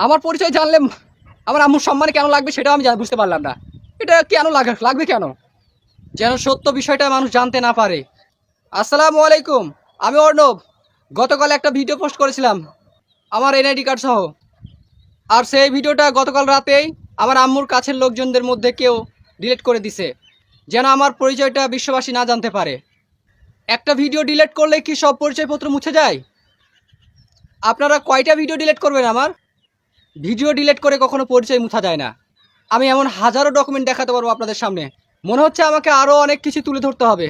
আমার পরিচয় জানলে আমার আম্মুর সম্মানে কেন লাগবে সেটাও আমি বুঝতে পারলাম না। এটা কেন লাগবে কেন? যেন সত্য বিষয়টা মানুষ জানতে না পারে। আসসালামু আলাইকুম, আমি অর্ণব। গতকাল একটা ভিডিও পোস্ট করেছিলাম আমার এনআইডি কার্ড সহ। আর সেই ভিডিওটা গতকাল রাতেই আমার আম্মুর কাছের লোকজনদের মধ্যে কেউ ডিলিট করে দিছে, যেন আমার পরিচয়টা বিশ্ববাসী না জানতে পারে। একটা ভিডিও ডিলিট করলে কি সব পরিচয়পত্র মুছে যায়? আপনারা কয়টা ভিডিও ডিলিট করবেন? আমার ভিডিও ডিলিট করে কখনো পরিচয় মুছা যায় না। আমি এমন হাজারো ডকুমেন্ট দেখাতে পারবো আপনাদের সামনে। মনে হচ্ছে আমাকে আরও অনেক কিছু তুলে ধরতে হবে।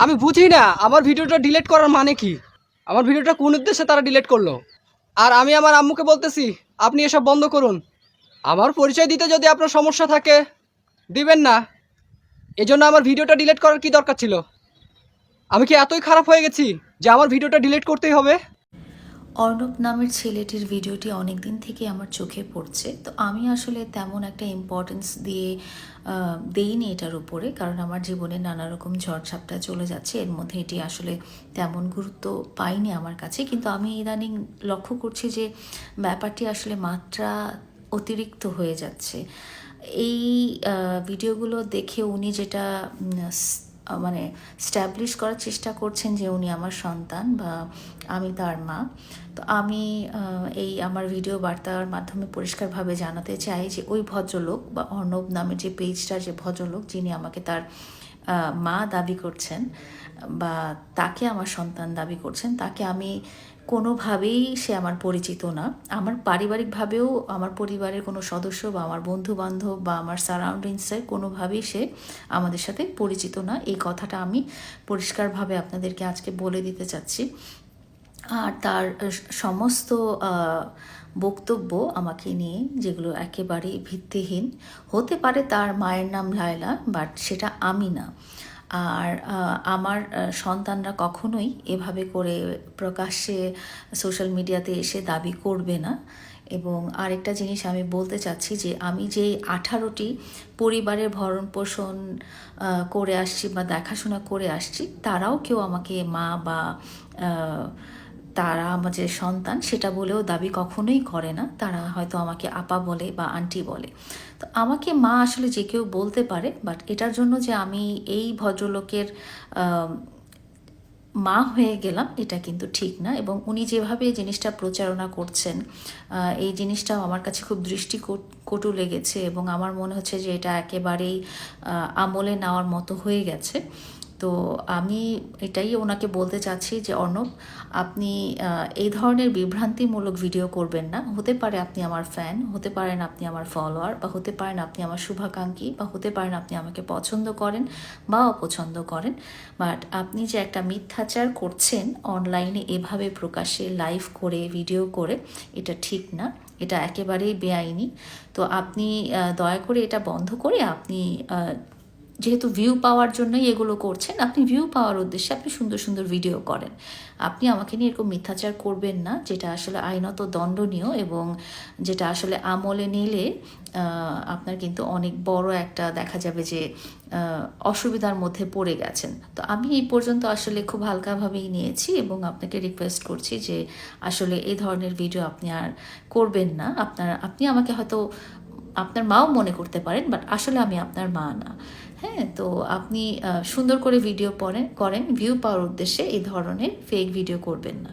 আমি বুঝি না আমার ভিডিওটা ডিলিট করার মানে কি। আমার ভিডিওটা কোন উদ্দেশ্যে তারা ডিলিট করলো? আর আমি আমার আম্মুকে বলতেছি আপনি এসব বন্ধ করুন। আমার পরিচয় দিতে যদি আপনার সমস্যা থাকে দিবেন না, এজন্য আমার ভিডিওটা ডিলিট করার কি দরকার ছিল? আমি কি এতই খারাপ হয়ে গেছি যে আমার ভিডিওটা ডিলিট করতেই হবে? অর্ণব নামের ছেলেটির ভিডিওটি অনেক দিন থেকে আমার চোখে পড়ছে, তো আমি আসলে তেমন একটা ইম্পর্টেন্স দেইনি এটার উপরে, কারণ আমার জীবনে নানা রকম ঝড়ঝাপটা চলে যাচ্ছে, এর মধ্যে এটি আসলে তেমন গুরুত্ব পাইনি আমার কাছে। কিন্তু আমি ইদানিং লক্ষ্য করছি যে ব্যাপারটি আসলে মাত্রা অতিরিক্ত হয়ে যাচ্ছে। এই ভিডিওগুলো দেখে উনি যেটা মানে স্ট্যাবলিশ করার চেষ্টা করছেন যে উনি আমার সন্তান বা আমি তার মা। তো আমি এই আমার ভিডিও বার্তার মাধ্যমে পরিষ্কারভাবে জানাতে চাই যে ওই ভদ্রলোক বা অর্ণব নামের যে পেজটার যে ভদ্রলোক যিনি আমাকে তার মা দাবি করছেন বা তাকে আমার সন্তান দাবি করছেন, তাকে আমি কোনোভাবেই সে আমার পরিচিত না। আমার পারিবারিকভাবেও আমার পরিবারের কোনো সদস্য বা আমার বন্ধু বান্ধব বা আমার সারাউন্ডিংসের কোনোভাবেই সে আমাদের সাথে পরিচিত না। এই কথাটা আমি পরিষ্কারভাবে আপনাদেরকে আজকে বলে দিতে চাচ্ছি। আর তার সমস্ত বক্তব্য আমাকে নিয়ে, যেগুলো একেবারেই ভিত্তিহীন। হতে পারে তার মায়ের নাম লায়লা, বাট সেটা আমি না। আর আমার সন্তানরা কখনোই এভাবে করে প্রকাশ্যে সোশ্যাল মিডিয়াতে এসে দাবি করবে না। এবং আরেকটা জিনিস আমি বলতে চাচ্ছি যে আমি যে 18টি পরিবারের ভরণ পোষণ করে আসছি বা দেখাশোনা করে আসছি, তারাও কেউ আমাকে মা বা তারা আমার যে সন্তান সেটা বলেও দাবি কখনোই করে না। তারা হয়তো আমাকে আপা বলে বা আন্টি বলে। তো আমাকে মা আসলে যে কেউ বলতে পারে, বাট এটার জন্য যে আমি এই ভদ্রলোকের মা হয়ে গেলাম এটা কিন্তু ঠিক না। এবং উনি যেভাবে এই জিনিসটা প্রচারণা করছেন, এই জিনিসটাও আমার কাছে খুব দৃষ্টিকটু লেগেছে এবং আমার মনে হচ্ছে যে এটা একেবারেই আমলে নেওয়ার মতো হয়ে গেছে। তো আমি এটাই ওনাকে বলতে চাচ্ছি যে অর্ণব, আপনি এই ধরনের বিভ্রান্তিমূলক ভিডিও করবেন না। হতে পারে আপনি আমার ফ্যান, হতে পারেন আপনি আমার ফলোয়ার, বা হতে পারেন আপনি আমার শুভাকাঙ্ক্ষী, বা হতে পারেন আপনি আমাকে পছন্দ করেন বা অপছন্দ করেন, বাট আপনি যে একটা মিথ্যাচার করছেন অনলাইনে এভাবে প্রকাশ্যে লাইভ করে ভিডিও করে, এটা ঠিক না, এটা একেবারেই বেআইনি। তো আপনি দয়া করে এটা বন্ধ করে আপনি যেহেতু ভিউ পাওয়ার জন্যই এগুলো করছেন, আপনি ভিউ পাওয়ার উদ্দেশ্যে আপনি সুন্দর সুন্দর ভিডিও করেন। আপনি আমাকে নিয়ে এরকম মিথ্যাচার করবেন না, যেটা আসলে আইনত দণ্ডনীয় এবং যেটা আসলে আমলে নিলে আপনার কিন্তু অনেক বড় একটা দেখা যাবে যে অসুবিধার মধ্যে পড়ে গেছেন। তো আমি এই পর্যন্ত আসলে খুব হালকাভাবেই নিয়েছি এবং আপনাকে রিকোয়েস্ট করছি যে আসলে এই ধরনের ভিডিও আপনি আর করবেন না। আপনি আমাকে হয়তো আপনার মাও মনে করতে পারেন, বাট আসলে আমি আপনার মা না। হ্যাঁ, তো আপনি সুন্দর করে ভিডিও করেন, ভিউ পাওয়ার উদ্দেশ্যে এই ধরনের ফেক ভিডিও করবেন না।